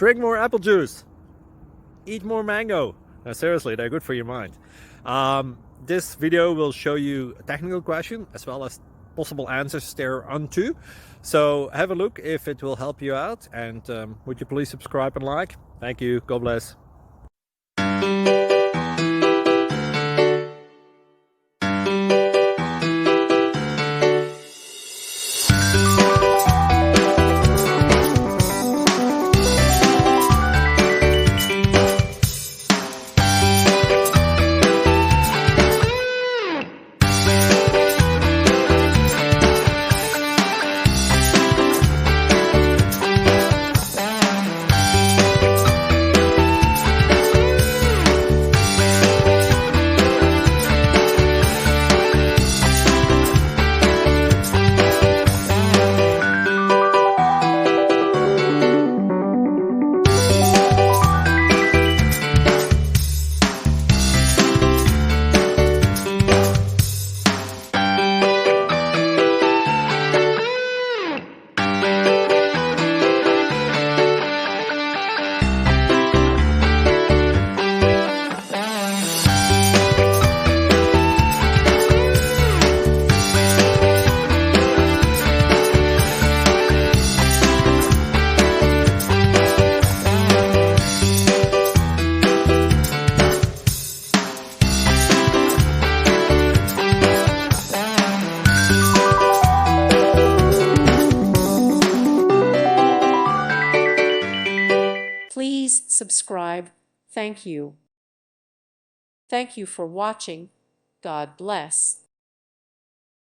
Drink more apple juice. Eat more mango. No, seriously, they're good for your mind. This video will show you a technical question as well as possible answers thereunto. So have a look if it will help you out, and would you please subscribe and like? Thank you. God bless. Please subscribe. Thank you. Thank you for watching. God bless.